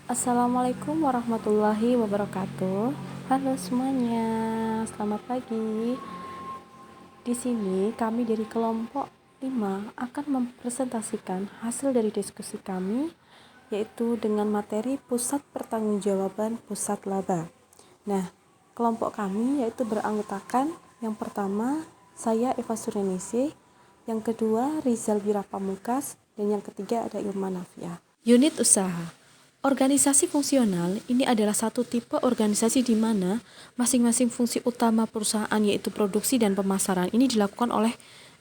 Assalamualaikum warahmatullahi wabarakatuh. Halo semuanya, selamat pagi. Di sini kami dari kelompok 5 akan mempresentasikan hasil dari diskusi kami, yaitu dengan materi Pusat Pertanggungjawaban Pusat Laba. Nah, kelompok kami yaitu beranggotakan yang pertama saya Eva Suryanisi, yang kedua Rizal Wirapamukas, dan yang ketiga ada Ilma Nafia. Unit usaha. Organisasi fungsional ini adalah satu tipe organisasi di mana masing-masing fungsi utama perusahaan yaitu produksi dan pemasaran ini dilakukan oleh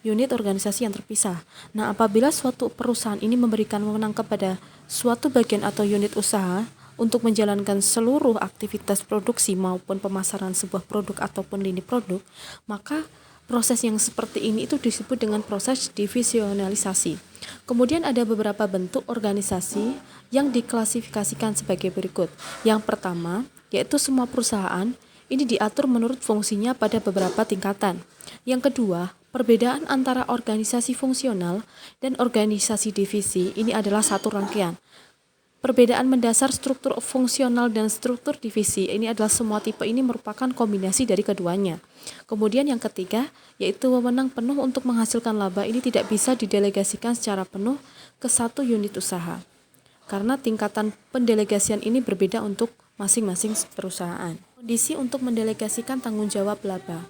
unit organisasi yang terpisah. Nah, apabila suatu perusahaan ini memberikan wewenang kepada suatu bagian atau unit usaha untuk menjalankan seluruh aktivitas produksi maupun pemasaran sebuah produk ataupun lini produk, maka proses yang seperti ini itu disebut dengan proses divisionalisasi. Kemudian ada beberapa bentuk organisasi yang diklasifikasikan sebagai berikut. Yang pertama, yaitu semua perusahaan ini diatur menurut fungsinya pada beberapa tingkatan. Yang kedua, perbedaan antara organisasi fungsional dan organisasi divisi ini adalah satu rangkaian. Perbedaan mendasar struktur fungsional dan struktur divisi ini adalah semua tipe ini merupakan kombinasi dari keduanya. Kemudian yang ketiga, yaitu wewenang penuh untuk menghasilkan laba ini tidak bisa didelegasikan secara penuh ke satu unit usaha. Karena tingkatan pendelegasian ini berbeda untuk masing-masing perusahaan. Kondisi untuk mendelegasikan tanggung jawab laba.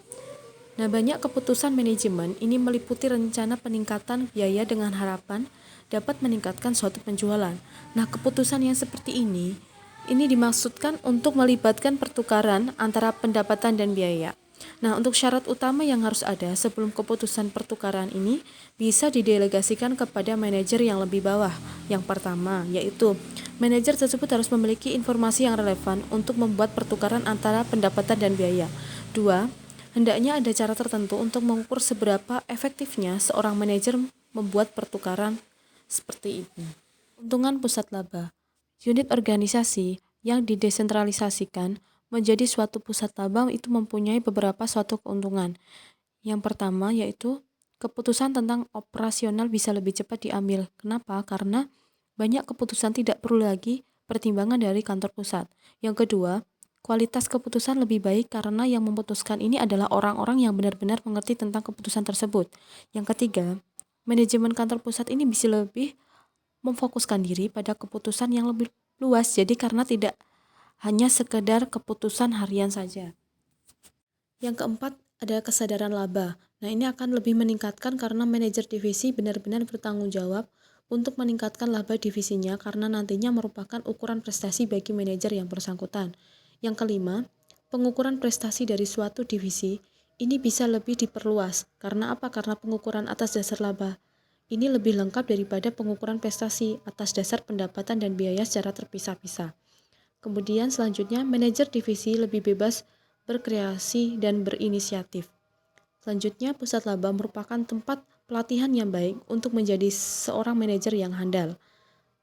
Nah, banyak keputusan manajemen ini meliputi rencana peningkatan biaya dengan harapan dapat meningkatkan suatu penjualan. Nah, keputusan yang seperti ini dimaksudkan untuk melibatkan pertukaran antara pendapatan dan biaya. Nah, untuk syarat utama yang harus ada sebelum keputusan pertukaran ini bisa didelegasikan kepada manajer yang lebih bawah. Yang pertama, yaitu manajer tersebut harus memiliki informasi yang relevan untuk membuat pertukaran antara pendapatan dan biaya. Dua, hendaknya ada cara tertentu untuk mengukur seberapa efektifnya seorang manajer membuat pertukaran seperti ini. Keuntungan pusat laba. Unit organisasi yang didesentralisasikan menjadi suatu pusat laba itu mempunyai beberapa suatu keuntungan. Yang pertama yaitu keputusan tentang operasional bisa lebih cepat diambil. Kenapa? Karena banyak keputusan tidak perlu lagi pertimbangan dari kantor pusat. Yang kedua, kualitas keputusan lebih baik karena yang memutuskan ini adalah orang-orang yang benar-benar mengerti tentang keputusan tersebut. Yang ketiga, manajemen kantor pusat ini bisa lebih memfokuskan diri pada keputusan yang lebih luas. Jadi karena tidak hanya sekedar keputusan harian saja. Yang keempat, ada kesadaran laba. Nah, ini akan lebih meningkatkan karena manajer divisi benar-benar bertanggung jawab untuk meningkatkan laba divisinya karena nantinya merupakan ukuran prestasi bagi manajer yang bersangkutan. Yang kelima, pengukuran prestasi dari suatu divisi ini bisa lebih diperluas. Karena apa? Karena pengukuran atas dasar laba ini lebih lengkap daripada pengukuran prestasi atas dasar pendapatan dan biaya secara terpisah-pisah. Kemudian selanjutnya, manajer divisi lebih bebas berkreasi dan berinisiatif. Selanjutnya, pusat laba merupakan tempat pelatihan yang baik untuk menjadi seorang manajer yang handal.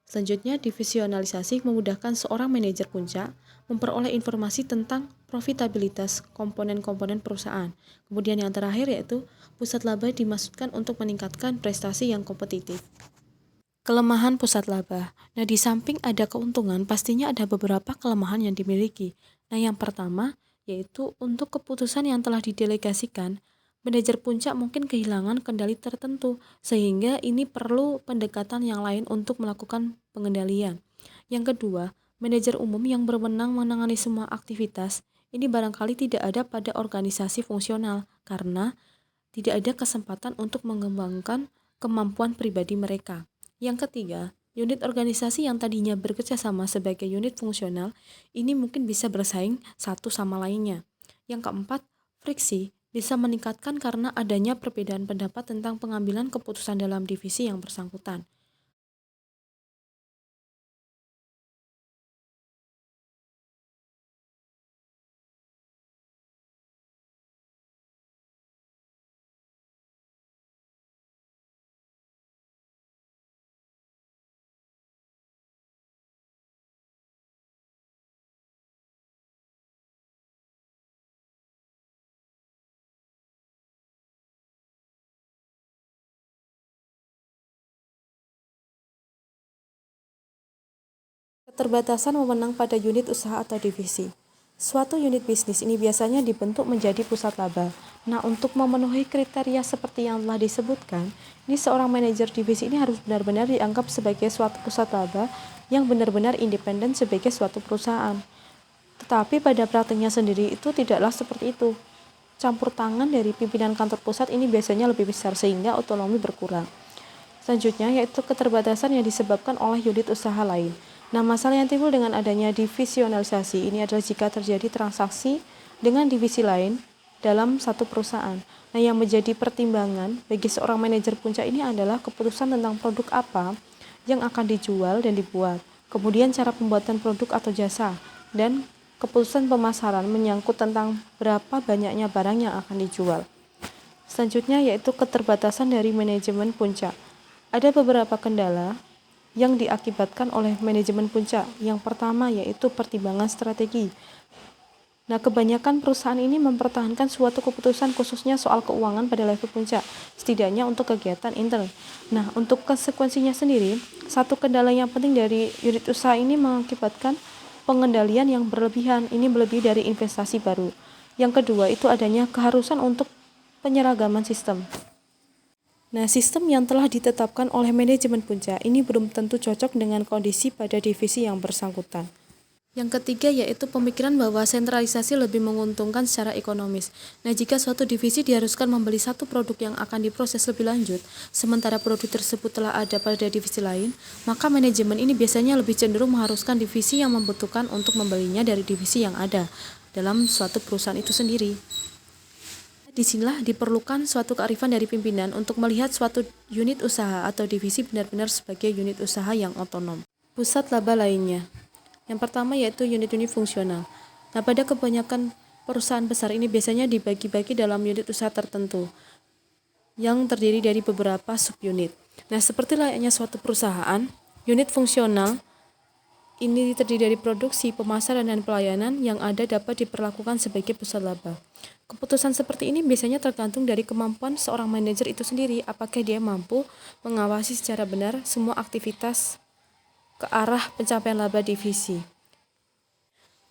Selanjutnya, divisionalisasi memudahkan seorang manajer puncak memperoleh informasi tentang profitabilitas komponen-komponen perusahaan. Kemudian yang terakhir yaitu pusat laba dimaksudkan untuk meningkatkan prestasi yang kompetitif. Kelemahan pusat laba. Nah, di samping ada keuntungan, pastinya ada beberapa kelemahan yang dimiliki. Nah, yang pertama yaitu untuk keputusan yang telah didelegasikan, manajer puncak mungkin kehilangan kendali tertentu, sehingga ini perlu pendekatan yang lain untuk melakukan pengendalian. Yang kedua, manajer umum yang berwenang menangani semua aktivitas, ini barangkali tidak ada pada organisasi fungsional, karena tidak ada kesempatan untuk mengembangkan kemampuan pribadi mereka. Yang ketiga, unit organisasi yang tadinya bekerja sama sebagai unit fungsional ini mungkin bisa bersaing satu sama lainnya. Yang keempat, friksi bisa meningkatkan karena adanya perbedaan pendapat tentang pengambilan keputusan dalam divisi yang bersangkutan. Keterbatasan wewenang pada unit usaha atau divisi. Suatu unit bisnis ini biasanya dibentuk menjadi pusat laba. Nah, untuk memenuhi kriteria seperti yang telah disebutkan, ini seorang manajer divisi ini harus benar-benar dianggap sebagai suatu pusat laba yang benar-benar independen sebagai suatu perusahaan. Tetapi pada praktiknya sendiri itu tidaklah seperti itu. Campur tangan dari pimpinan kantor pusat ini biasanya lebih besar sehingga otonomi berkurang. Selanjutnya yaitu keterbatasan yang disebabkan oleh unit usaha lain. Nah, masalah yang timbul dengan adanya divisionalisasi ini adalah jika terjadi transaksi dengan divisi lain dalam satu perusahaan. Nah, yang menjadi pertimbangan bagi seorang manajer puncak ini adalah keputusan tentang produk apa yang akan dijual dan dibuat, kemudian cara pembuatan produk atau jasa, dan keputusan pemasaran menyangkut tentang berapa banyaknya barang yang akan dijual. Selanjutnya yaitu keterbatasan dari manajemen puncak. Ada beberapa kendala yang diakibatkan oleh manajemen puncak. Yang pertama yaitu pertimbangan strategi. Nah, kebanyakan perusahaan ini mempertahankan suatu keputusan khususnya soal keuangan pada level puncak, setidaknya untuk kegiatan intern. Nah, untuk konsekuensinya sendiri, satu kendala yang penting dari unit usaha ini mengakibatkan pengendalian yang berlebihan, ini melebihi dari investasi baru. Yang kedua itu adanya keharusan untuk penyeragaman sistem. Nah, sistem yang telah ditetapkan oleh manajemen puncak ini belum tentu cocok dengan kondisi pada divisi yang bersangkutan. Yang ketiga yaitu pemikiran bahwa sentralisasi lebih menguntungkan secara ekonomis. Nah, jika suatu divisi diharuskan membeli satu produk yang akan diproses lebih lanjut, sementara produk tersebut telah ada pada divisi lain, maka manajemen ini biasanya lebih cenderung mengharuskan divisi yang membutuhkan untuk membelinya dari divisi yang ada dalam suatu perusahaan itu sendiri. Disinilah diperlukan suatu kearifan dari pimpinan untuk melihat suatu unit usaha atau divisi benar-benar sebagai unit usaha yang otonom. Pusat laba lainnya. Yang pertama yaitu unit-unit fungsional. Nah, pada kebanyakan perusahaan besar ini biasanya dibagi-bagi dalam unit usaha tertentu yang terdiri dari beberapa subunit. Nah, seperti layaknya suatu perusahaan, unit fungsional ini terdiri dari produksi, pemasaran, dan pelayanan yang ada dapat diperlakukan sebagai pusat laba. Keputusan seperti ini biasanya tergantung dari kemampuan seorang manajer itu sendiri, apakah dia mampu mengawasi secara benar semua aktivitas ke arah pencapaian laba divisi.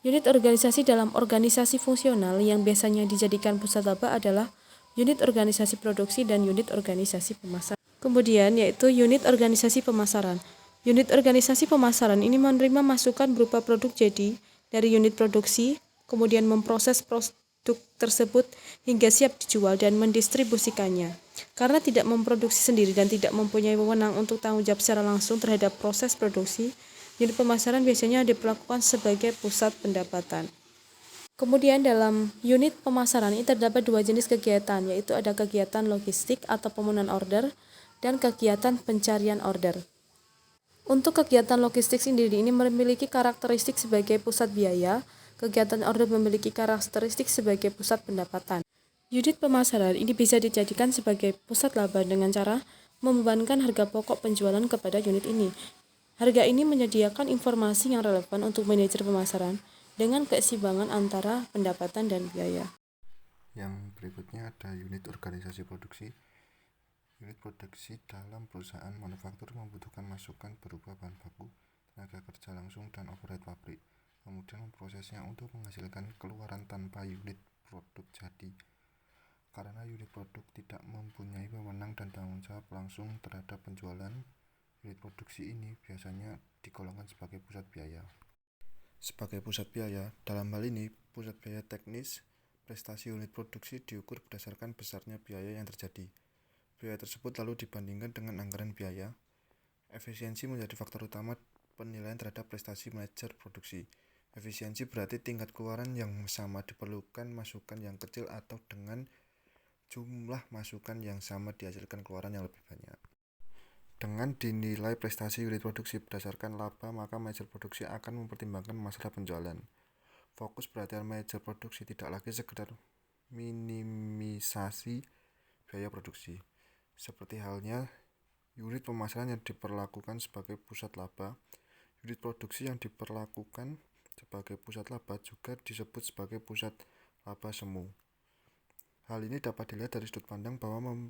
Unit organisasi dalam organisasi fungsional yang biasanya dijadikan pusat laba adalah unit organisasi produksi dan unit organisasi pemasaran. Kemudian yaitu unit organisasi pemasaran. Unit organisasi pemasaran ini menerima masukan berupa produk jadi dari unit produksi, kemudian memproses produk tersebut hingga siap dijual dan mendistribusikannya. Karena tidak memproduksi sendiri dan tidak mempunyai wewenang untuk tanggung jawab secara langsung terhadap proses produksi, unit pemasaran biasanya diperlakukan sebagai pusat pendapatan. Kemudian dalam unit pemasaran ini terdapat dua jenis kegiatan, yaitu ada kegiatan logistik atau pemenuhan order dan kegiatan pencarian order. Untuk kegiatan logistik sendiri ini memiliki karakteristik sebagai pusat biaya, kegiatan order memiliki karakteristik sebagai pusat pendapatan. Unit pemasaran ini bisa dijadikan sebagai pusat laba dengan cara membebankan harga pokok penjualan kepada unit ini. Harga ini menyediakan informasi yang relevan untuk manajer pemasaran dengan keseimbangan antara pendapatan dan biaya. Yang berikutnya ada unit organisasi produksi. Unit produksi dalam perusahaan manufaktur membutuhkan masukan berupa bahan baku, tenaga kerja langsung, dan overhead pabrik. Kemudian memprosesnya untuk menghasilkan keluaran tanpa unit produk jadi. Karena unit produk tidak mempunyai wewenang dan tanggung jawab langsung terhadap penjualan, unit produksi ini biasanya digolongkan sebagai pusat biaya. Sebagai pusat biaya, dalam hal ini, pusat biaya teknis prestasi unit produksi diukur berdasarkan besarnya biaya yang terjadi. Biaya tersebut lalu dibandingkan dengan anggaran biaya. Efisiensi menjadi faktor utama penilaian terhadap prestasi manajer produksi. Efisiensi berarti tingkat keluaran yang sama diperlukan masukan yang kecil atau dengan jumlah masukan yang sama dihasilkan keluaran yang lebih banyak. Dengan dinilai prestasi unit produksi berdasarkan laba, maka manajer produksi akan mempertimbangkan masalah penjualan. Fokus perhatian manajer produksi tidak lagi sekedar minimisasi biaya produksi. Seperti halnya unit pemasaran yang diperlakukan sebagai pusat laba, unit produksi yang diperlakukan sebagai pusat laba juga disebut sebagai pusat laba semu. Hal ini dapat dilihat dari sudut pandang bahwa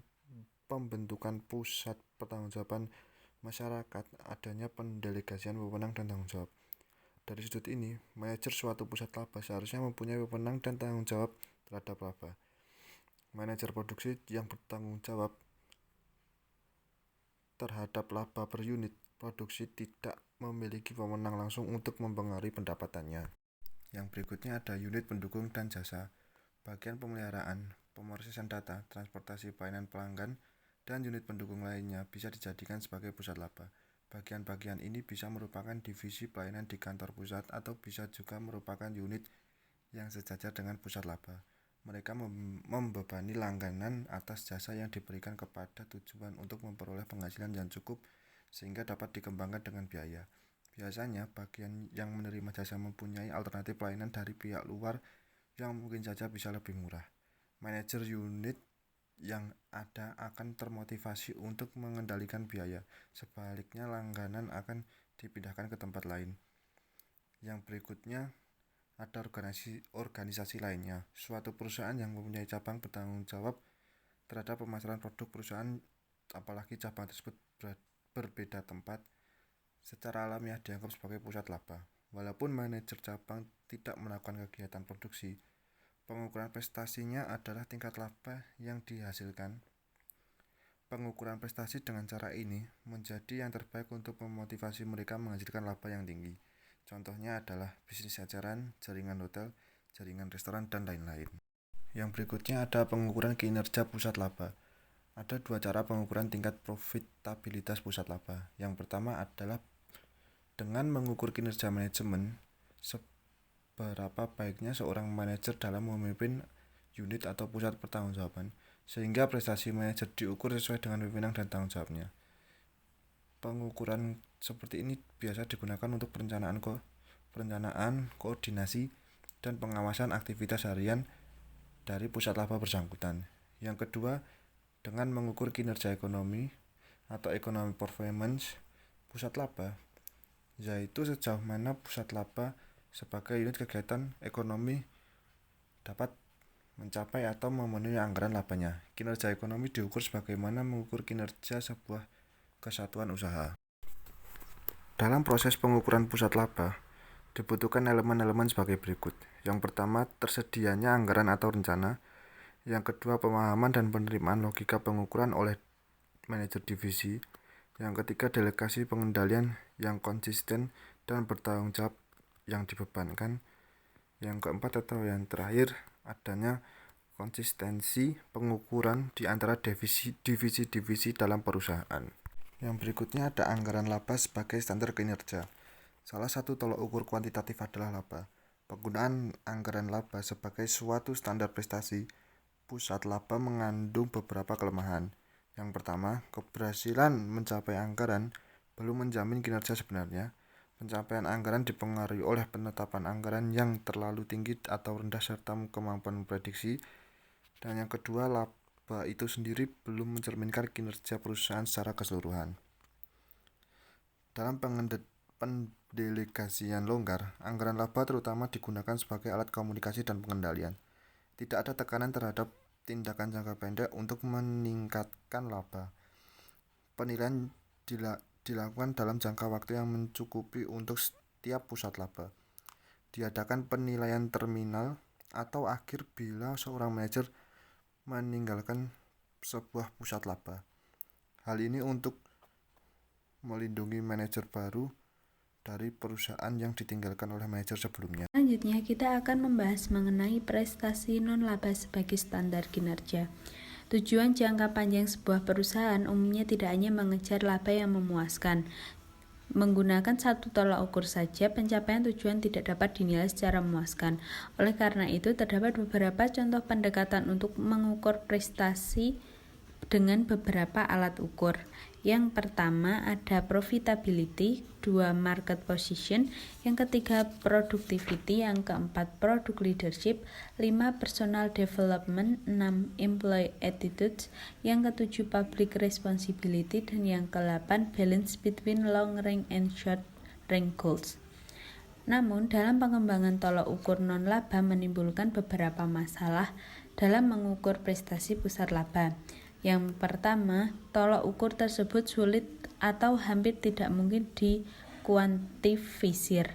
pembentukan pusat pertanggungjawaban masyarakat, adanya pendelegasian wewenang dan tanggung jawab. Dari sudut ini, manajer suatu pusat laba seharusnya mempunyai wewenang dan tanggung jawab terhadap laba. Manajer produksi yang bertanggung jawab terhadap laba per unit produksi tidak memiliki wewenang langsung untuk mempengaruhi pendapatannya. Yang berikutnya ada unit pendukung dan jasa, bagian pemeliharaan, pemrosesan data, transportasi pelayanan pelanggan, dan unit pendukung lainnya bisa dijadikan sebagai pusat laba. Bagian-bagian ini bisa merupakan divisi pelayanan di kantor pusat atau bisa juga merupakan unit yang sejajar dengan pusat laba. Mereka membebani langganan atas jasa yang diberikan kepada tujuan untuk memperoleh penghasilan yang cukup sehingga dapat dikembangkan dengan biaya. Biasanya, bagian yang menerima jasa mempunyai alternatif pelayanan dari pihak luar yang mungkin saja bisa lebih murah. Manajer unit yang ada akan termotivasi untuk mengendalikan biaya. Sebaliknya, langganan akan dipindahkan ke tempat lain. Yang berikutnya ada organisasi lainnya. Suatu perusahaan yang mempunyai cabang bertanggung jawab terhadap pemasaran produk perusahaan, apalagi cabang tersebut berbeda tempat, secara alamiah dianggap sebagai pusat laba. Walaupun manajer cabang tidak melakukan kegiatan produksi, pengukuran prestasinya adalah tingkat laba yang dihasilkan. Pengukuran prestasi dengan cara ini menjadi yang terbaik untuk memotivasi mereka menghasilkan laba yang tinggi. Contohnya adalah bisnis eceran, jaringan hotel, jaringan restoran, dan lain-lain. Yang berikutnya ada pengukuran kinerja pusat laba. Ada dua cara pengukuran tingkat profitabilitas pusat laba. Yang pertama adalah dengan mengukur kinerja manajemen, seberapa baiknya seorang manajer dalam memimpin unit atau pusat pertanggungjawaban, sehingga prestasi manajer diukur sesuai dengan wewenang dan tanggung jawabnya. Pengukuran seperti ini biasa digunakan untuk perencanaan, koordinasi, dan pengawasan aktivitas harian dari pusat laba bersangkutan. Yang kedua, dengan mengukur kinerja ekonomi atau economic performance pusat laba, yaitu sejauh mana pusat laba sebagai unit kegiatan ekonomi dapat mencapai atau memenuhi anggaran labanya. Kinerja ekonomi diukur sebagaimana mengukur kinerja sebuah kesatuan usaha. Dalam proses pengukuran pusat laba, dibutuhkan elemen-elemen sebagai berikut. Yang pertama, tersedianya anggaran atau rencana. Yang kedua, pemahaman dan penerimaan logika pengukuran oleh manajer divisi. Yang ketiga, delegasi pengendalian yang konsisten dan bertanggung jawab yang dibebankan. Yang keempat atau yang terakhir, adanya konsistensi pengukuran di antara divisi-divisi dalam perusahaan. Yang berikutnya ada anggaran laba sebagai standar kinerja. Salah satu tolak ukur kuantitatif adalah laba. Penggunaan anggaran laba sebagai suatu standar prestasi pusat laba mengandung beberapa kelemahan. Yang pertama, keberhasilan mencapai anggaran belum menjamin kinerja sebenarnya. Pencapaian anggaran dipengaruhi oleh penetapan anggaran yang terlalu tinggi atau rendah serta kemampuan memprediksi. Dan yang kedua, laba itu sendiri belum mencerminkan kinerja perusahaan secara keseluruhan. Dalam pendelegasian longgar, anggaran laba terutama digunakan sebagai alat komunikasi dan pengendalian. Tidak ada tekanan terhadap tindakan jangka pendek untuk meningkatkan laba. Penilaian dilakukan dalam jangka waktu yang mencukupi untuk setiap pusat laba. Diadakan penilaian terminal atau akhir bila seorang manajer meninggalkan sebuah pusat laba. Hal ini untuk melindungi manajer baru dari perusahaan yang ditinggalkan oleh manajer sebelumnya. Selanjutnya, kita akan membahas mengenai prestasi non-laba sebagai standar kinerja. Tujuan jangka panjang sebuah perusahaan umumnya tidak hanya mengejar laba yang memuaskan. Menggunakan satu tolak ukur saja, pencapaian tujuan tidak dapat dinilai secara memuaskan. Oleh karena itu, terdapat beberapa contoh pendekatan untuk mengukur prestasi dengan beberapa alat ukur. Yang pertama ada profitability, 2 market position, yang ketiga productivity, yang keempat product leadership, 5 personal development, 6 employee attitudes, yang ketujuh public responsibility, dan yang ke-8 balance between long range and short range goals. Namun, dalam pengembangan tolak ukur non-laba menimbulkan beberapa masalah dalam mengukur prestasi pusat laba. Yang pertama, tolak ukur tersebut sulit atau hampir tidak mungkin dikuantifisir.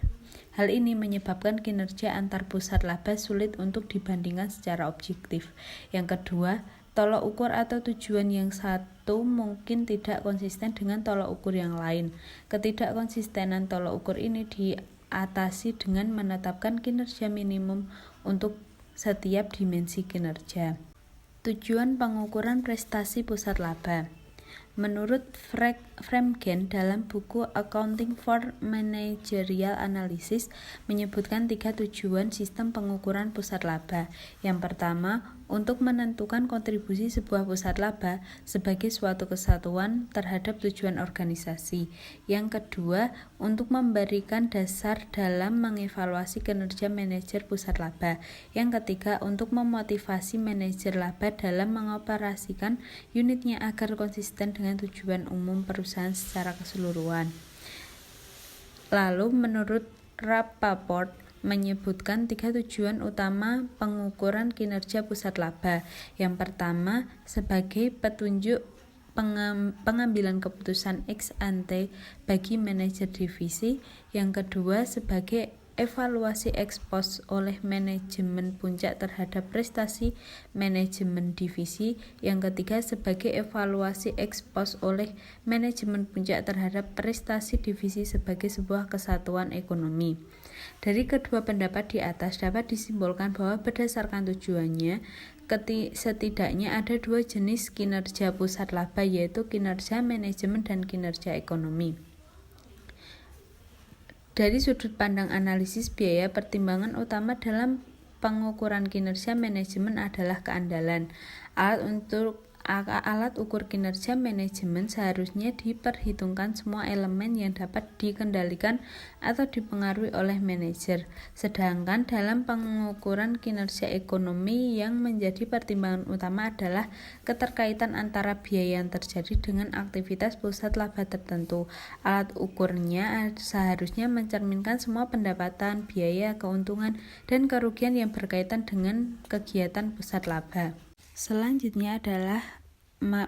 Hal ini menyebabkan kinerja antar pusat laba sulit untuk dibandingkan secara objektif. Yang kedua, tolok ukur atau tujuan yang satu mungkin tidak konsisten dengan tolok ukur yang lain. Ketidakkonsistenan tolok ukur ini diatasi dengan menetapkan kinerja minimum untuk setiap dimensi kinerja. Tujuan pengukuran prestasi pusat laba. Menurut Fremgen dalam buku Accounting for Managerial Analysis menyebutkan 3 tujuan sistem pengukuran pusat laba. Yang pertama, untuk menentukan kontribusi sebuah pusat laba sebagai suatu kesatuan terhadap tujuan organisasi. Yang kedua, untuk memberikan dasar dalam mengevaluasi kinerja manajer pusat laba. Yang ketiga, untuk memotivasi manajer laba dalam mengoperasikan unitnya agar konsisten dengan tujuan umum perusahaan secara keseluruhan. Lalu menurut Rappaport menyebutkan 3 tujuan utama pengukuran kinerja pusat laba. Yang pertama, sebagai petunjuk pengambilan keputusan ex ante bagi manajer divisi. Yang kedua, sebagai evaluasi ex post oleh manajemen puncak terhadap prestasi manajemen divisi. Yang ketiga, sebagai evaluasi ex post oleh manajemen puncak terhadap prestasi divisi sebagai sebuah kesatuan ekonomi. Dari kedua pendapat di atas dapat disimpulkan bahwa berdasarkan tujuannya, setidaknya ada 2 jenis kinerja pusat laba, yaitu kinerja manajemen dan kinerja ekonomi. Dari sudut pandang analisis biaya, pertimbangan utama dalam pengukuran kinerja manajemen adalah keandalan. Alat ukur kinerja manajemen seharusnya diperhitungkan semua elemen yang dapat dikendalikan atau dipengaruhi oleh manajer. Sedangkan dalam pengukuran kinerja ekonomi yang menjadi pertimbangan utama adalah keterkaitan antara biaya yang terjadi dengan aktivitas pusat laba tertentu. Alat ukurnya seharusnya mencerminkan semua pendapatan, biaya, keuntungan, dan kerugian yang berkaitan dengan kegiatan pusat laba. Selanjutnya adalah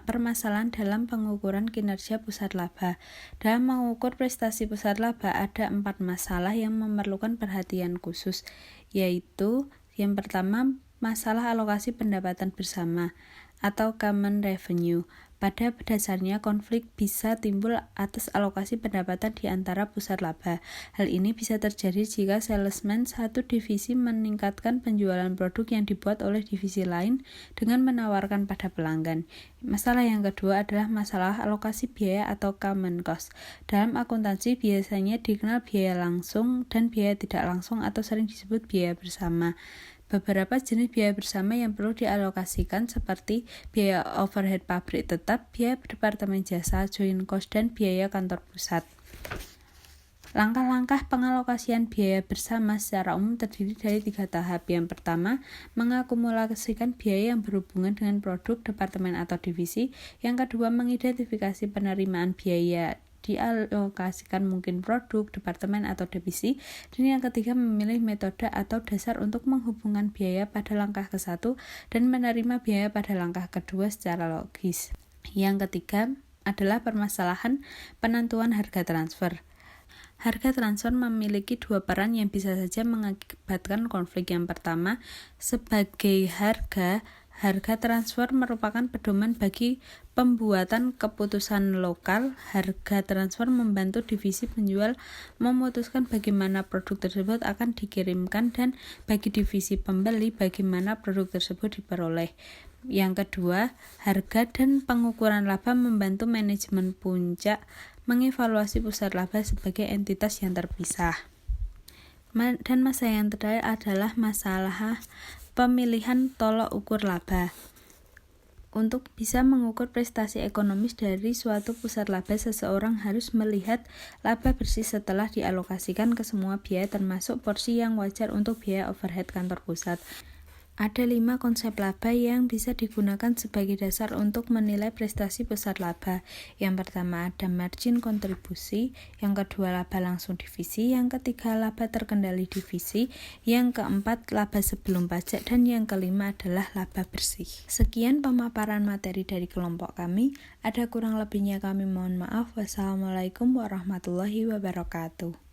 permasalahan dalam pengukuran kinerja pusat laba. Dalam mengukur prestasi pusat laba ada 4 masalah yang memerlukan perhatian khusus, yaitu yang pertama, masalah alokasi pendapatan bersama atau common revenue. Pada dasarnya, konflik bisa timbul atas alokasi pendapatan di antara pusat laba. Hal ini bisa terjadi jika salesman satu divisi meningkatkan penjualan produk yang dibuat oleh divisi lain dengan menawarkan pada pelanggan. Masalah yang kedua adalah masalah alokasi biaya atau common cost. Dalam akuntansi biasanya dikenal biaya langsung dan biaya tidak langsung atau sering disebut biaya bersama. Beberapa jenis biaya bersama yang perlu dialokasikan seperti biaya overhead pabrik tetap, biaya departemen jasa, joint cost, dan biaya kantor pusat. Langkah-langkah pengalokasian biaya bersama secara umum terdiri dari 3 tahap. Yang pertama, mengakumulasikan biaya yang berhubungan dengan produk, departemen, atau divisi. Yang kedua, mengidentifikasi penerimaan biaya dialokasikan mungkin produk, departemen, atau divisi. Dan yang ketiga, memilih metode atau dasar untuk menghubungkan biaya pada langkah ke-1 dan menerima biaya pada langkah kedua secara logis. Yang ketiga adalah permasalahan penentuan harga transfer. Harga transfer memiliki 2 peran yang bisa saja mengakibatkan konflik. Yang pertama, sebagai harga transfer merupakan pedoman bagi pembuatan keputusan lokal. Harga transfer membantu divisi penjual memutuskan bagaimana produk tersebut akan dikirimkan dan bagi divisi pembeli bagaimana produk tersebut diperoleh. Yang kedua, harga dan pengukuran laba membantu manajemen puncak mengevaluasi pusat laba sebagai entitas yang terpisah. Dan masalah yang terakhir adalah masalah pemilihan tolok ukur laba. Untuk bisa mengukur prestasi ekonomis dari suatu pusat laba, seseorang harus melihat laba bersih setelah dialokasikan ke semua biaya termasuk porsi yang wajar untuk biaya overhead kantor pusat. Ada 5 konsep laba yang bisa digunakan sebagai dasar untuk menilai prestasi pusat laba. Yang pertama ada margin kontribusi, yang kedua laba langsung divisi, yang ketiga laba terkendali divisi, yang keempat laba sebelum pajak, dan yang kelima adalah laba bersih. Sekian pemaparan materi dari kelompok kami. Ada kurang lebihnya kami mohon maaf. Wassalamualaikum warahmatullahi wabarakatuh.